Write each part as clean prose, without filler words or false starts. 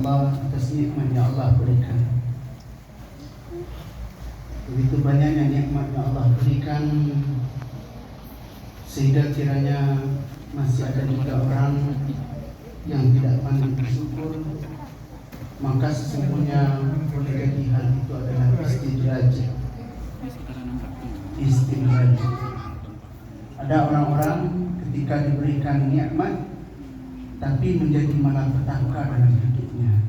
Allah atas nikmat yang Allah berikan. Begitu banyaknya nikmat yang Allah berikan, sehingga kiranya masih ada juga orang yang tidak pandai bersyukur, maka sesungguhnya boleh jadi hal itu adalah istidraj. Ada orang-orang ketika diberikan nikmat tapi menjadi malapetaka dalam hidupnya.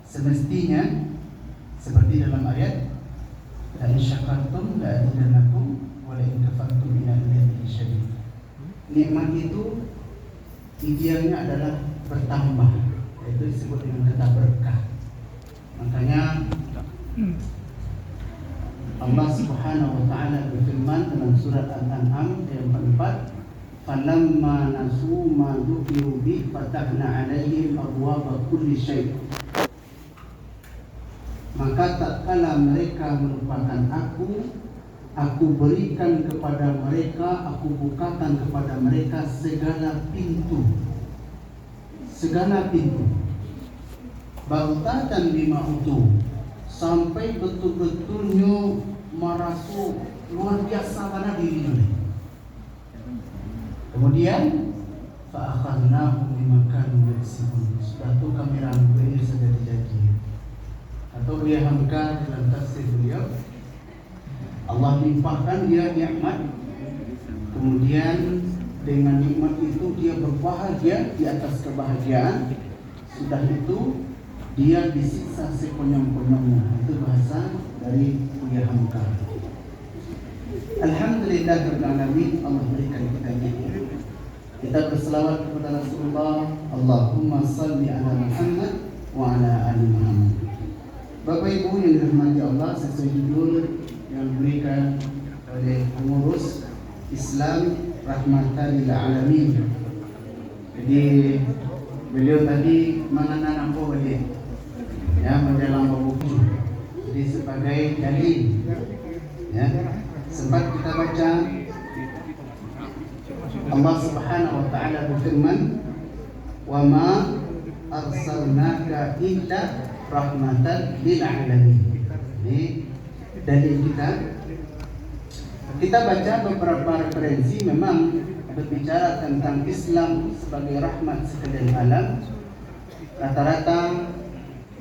Semestinya seperti dalam ayat la in syakartum la azidannakum wa la in kafartum inna lillahi syadid. Nikmat itu idealnya adalah bertambah, yaitu disebut dengan kata berkah. Makanya Allah Subhanahu wa taala berfirman dalam surat Al-An'am ayat 44, "Falamma nasu ma dzukiru bi fatahna 'alaihim abwaaba kulli syai'." Maka tatkala mereka melupakan aku berikan kepada mereka, aku bukakan kepada mereka segala pintu. Bautatan bima utu, sampai betul-betulnya merasuk luar biasa pada diri. Kemudian fa'akhadnahum bima kanu yaksibun. Sudah itu kami rangkul sejadi-jadi. Atau Buya Hamka dalam tafsir beliau, Allah limpahkan dia nikmat, kemudian dengan nikmat itu dia berbahagia di atas kebahagiaan. Sudah itu dia disiksa sekonyong-konyongnya. Itu bahasa dari Buya Hamka. Alhamdulillahirabbil alamin, Allah berikan kita nikmat. Kita berselawat kepada Rasulullah, Allahumma salli ala Muhammad wa ala ali Muhammad. Bapak Ibu yang dirahmati Allah, sesuai judul yang diberikan oleh pengurus Islam Rahmatan lil Alamin. Jadi beliau tadi mengenal apa boleh ya mendalam buku. Jadi sebagai dalil ya, sempat kita baca Allah Subhanahu wa taala berfirman, "Wa ma arsalnaka illa rahmatan lil alamin." Ini dalil kita baca beberapa referensi memang berbicara tentang Islam sebagai rahmat sekalian alam. Rata-rata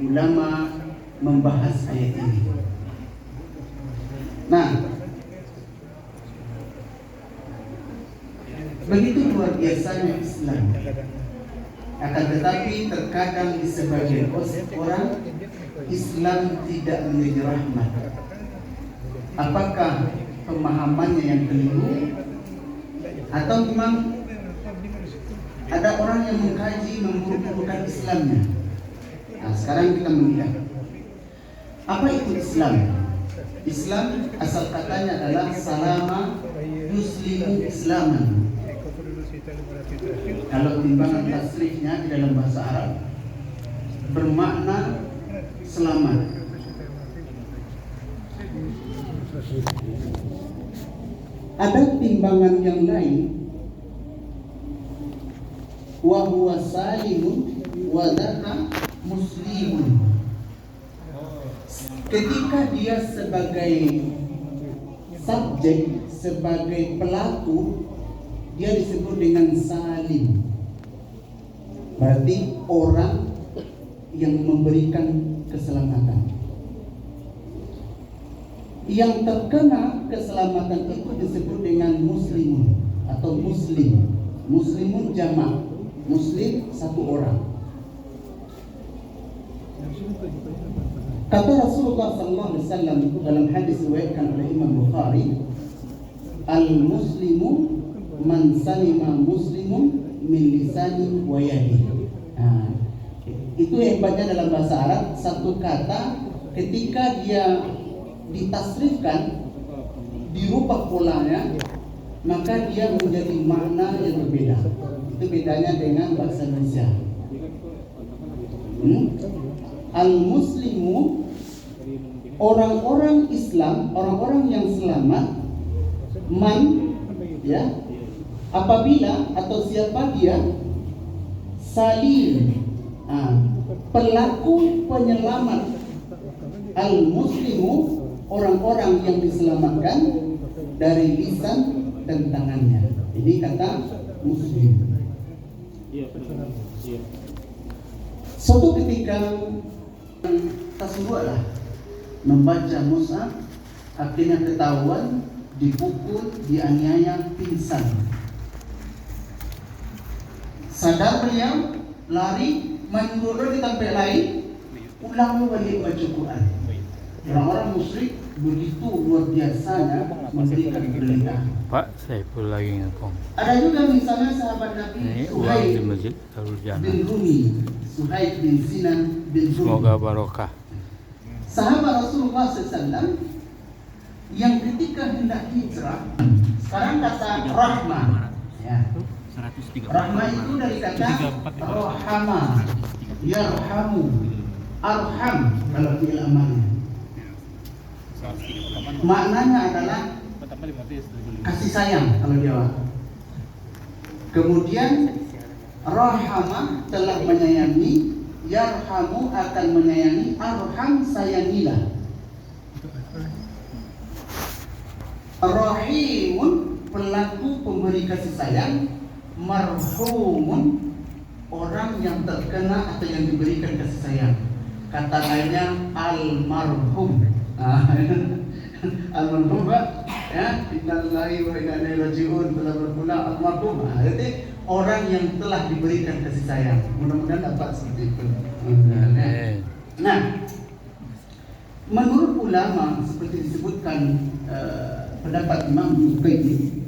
ulama membahas ayat ini. Nah, begitu luar biasanya Islam. Akan tetapi terkadang di sebagian orang Islam tidak menjadi rahmat. Apakah pemahamannya yang keliru, atau memang ada orang yang mengkaji memburuk-burukkan Islamnya? Nah, sekarang kita melihat apa itu Islam. Islam asal katanya adalah salama yuslimu islaman. Kalau timbangan tasrifnya di dalam bahasa Arab bermakna selamat. Ada timbangan yang lain, wa huwa salimun wa dzaka muslimun. Ketika dia sebagai subjek, sebagai pelaku, dia disebut dengan salim. Berarti orang yang memberikan keselamatan. Yang terkena keselamatan itu disebut dengan muslimun atau muslim. Muslimun jamak, muslim satu orang. Kata Rasulullah SAW dalam hadis riwayatkan oleh Imam Bukhari, al-muslimu man salima muslimun min lisani wa yadihi. Nah, itu hebatnya dalam bahasa Arab, satu kata ketika dia ditasrifkan, dirubah polanya, maka dia menjadi makna yang berbeda. Itu bedanya dengan bahasa Indonesia. Al-muslimu, orang-orang Islam, orang-orang yang selamat. Man, ya, apabila atau siapa dia salim. pelaku penyelamat. Al-muslimu, orang-orang yang diselamatkan dari lisan dan tangannya. Ini kata muslim. Suatu ketika Rasulullah membaca mushaf, akhirnya ketahuan, dipukul, dianiaya, pingsan. Sadar beliau, lari, menyuruh di tempat lain, ulang balik baca Quran. Orang-orang musyrik begitu luar biasanya memberikan penderitaan. Pak, saya pun lagi ngepong. Ada juga misalnya sahabat Nabi Suhaib di masjid Darul Jannah. bin Rumi, Suhaib bin Sinan bin Rumi. Semoga barokah. Sahabat Rasulullah SAW yang ketika hendak hijrah, sekarang kata rahmah, ya. Rahmah itu dari kata rohama, yarhamu, arham kalau fi'il amalnya. Maknanya adalah kasih sayang kalau Jawa. Kemudian rahama telah menyayangi, yarhamu akan menyayangi, arham sayangilah. Rahimun pelaku pemberi kasih sayang, marhumun orang yang terkena atau yang diberikan kasih sayang. Kata lainnya almarhum. Almarhum, ya, innalillahi wa inna ilaihi raji'un, telah berpulang almarhum. Jadi orang yang telah diberikan kasih sayang. Mudah-mudahan dapat seperti itu. Nah, menurut ulama seperti disebutkan pendapat Imam Bukhari,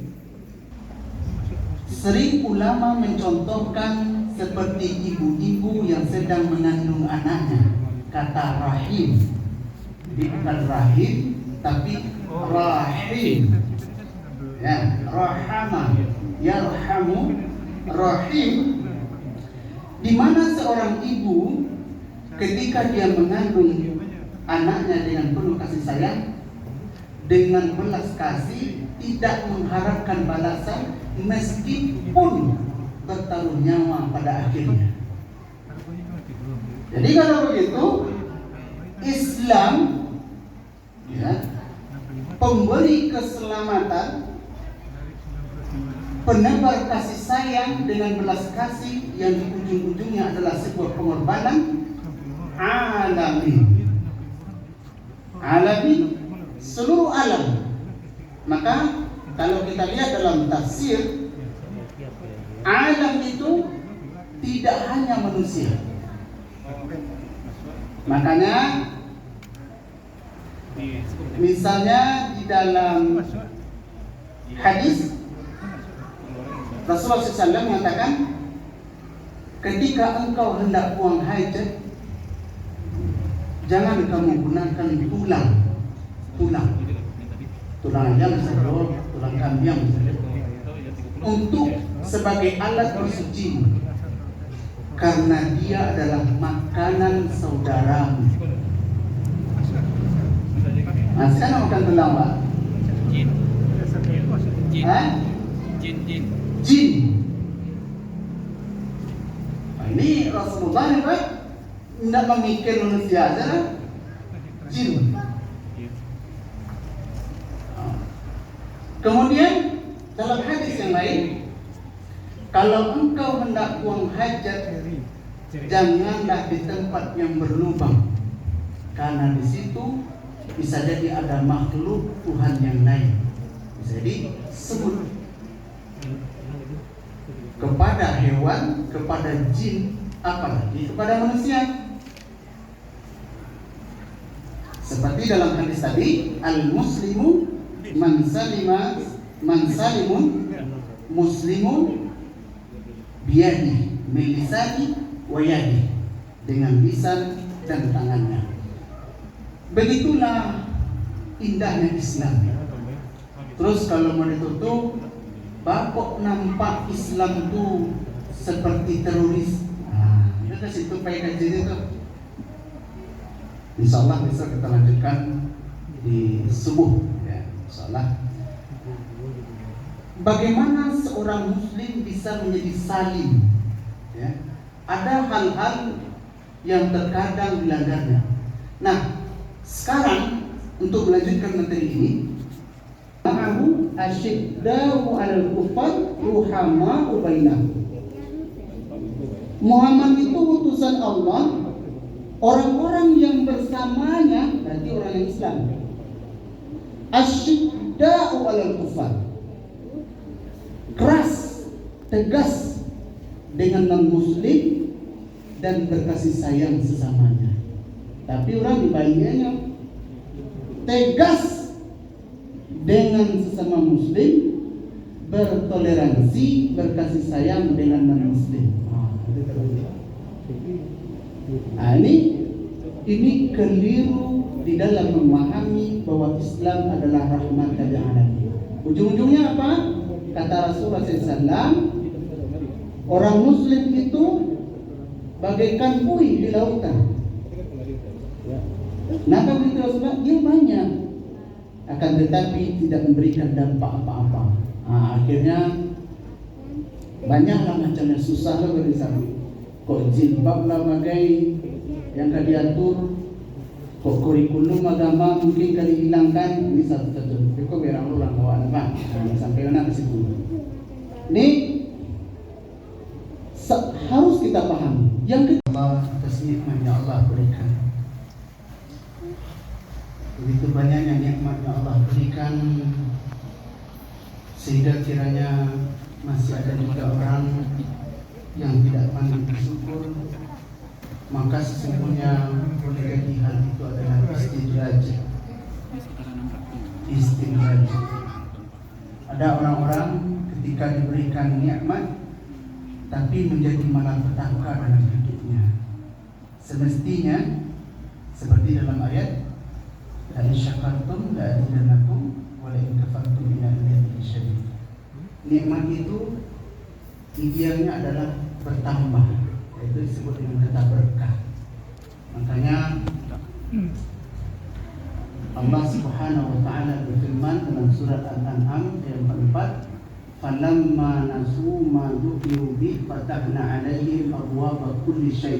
sering ulama mencontohkan seperti ibu-ibu yang sedang mengandung anaknya, kata rahim. Jadi bukan rahim tapi rahim. Ya, rahama, yarhamu, rahim. Di mana seorang ibu ketika dia mengandung anaknya dengan penuh kasih sayang, dengan belas kasih, tidak mengharapkan balasan meskipun bertaruh nyawa pada akhirnya. Jadi kalau begitu, Islam, ya, pemberi keselamatan, penebar kasih sayang dengan belas kasih yang di ujung-ujungnya adalah sebuah pengorbanan alami. Alami, seluruh alam. Maka kalau kita lihat dalam tafsir, alam itu tidak hanya manusia. Makanya misalnya di dalam hadis Rasulullah SAW mengatakan, ketika engkau hendak buang hajat, jangan kamu gunakan tulang ayam misalnya, tulang kambing misalnya, untuk sebagai alat bersuci, karena dia adalah makanan saudaramu. Nah, sekarang makan tulang Pak? Jin. Nah, ini Rasulullah ya Pak, tidak memikir manusia saja, jin. Kemudian dalam hadis yang lain, kalau engkau hendak buang hajat, janganlah di tempat yang berlubang, karena di situ bisa jadi ada makhluk Tuhan yang lain. Bisa jadi sebut kepada hewan, kepada jin, apalagi kepada manusia. Seperti dalam hadis tadi, al-muslimu man salimun muslimun biyadi min lisani wa yadi, dengan lisan dan tangannya. Begitulah indahnya Islam. Terus kalau mau ditutup, Bapak nampak Islam itu seperti teroris. Itu ke situ pakai kajian itu. Insyaallah bisa kita lanjutkan di subuh, ya, insyaallah. Bagaimana seorang muslim bisa menjadi salim? Ya. Ada hal-hal yang terkadang dilanggarnya. Nah, sekarang untuk melanjutkan materi ini, ma'ahu asyidda'u 'alal kuffar ruhama'u bainahum. Muhammad itu utusan Allah, orang-orang yang bersamanya berarti orang yang Islam. Asyidda'u 'alal kuffar, keras, tegas dengan non-muslim dan berkasih sayang sesamanya. Tapi orang dibaliknya tegas dengan sesama muslim, bertoleransi, berkasih sayang dengan non-muslim. Nah, ini keliru di dalam memahami bahwa Islam adalah rahmatan lil alamin. Ujung-ujungnya apa? Kata Rasulullah SAW, orang muslim itu bagaikan buih di lautan. Kenapa begitu Rasulullah? Dia banyak, akan tetapi tidak memberikan dampak apa-apa. Akhirnya banyaklah macamnya, susahlah berisami. Kok jilbab lah bagai yang kali diatur, kok kurikulum agama mungkin kali hilangkan. Ini satu-satu. Kok berang ulang bawa apa? Sampai mana ke situ. Ini harus kita pahami. Yang kedua, atas nikmat yang Allah berikan. Begitu banyaknya nikmat yang Allah berikan, sehingga kiranya masih ada juga orang yang tidak pandai bersyukur, maka sesungguhnya boleh jadi hal itu adalah istidraj. Ada orang-orang ketika diberikan nikmat tapi menjadi malapetaka dalam hidupnya. Semestinya seperti dalam ayat, la in syakartum la azidannakum wa la in kafartum inna adzabi lasyadid. Nikmat itu idealnya adalah bertambah, yaitu disebut dengan kata berkah. Makanya Allah Subhanahu wa taala berfirman dalam surat Al-An'am ayat 4, "Falamma nasu ma dzukiru bi fatahna 'alaihim abwaaba kulli syai'."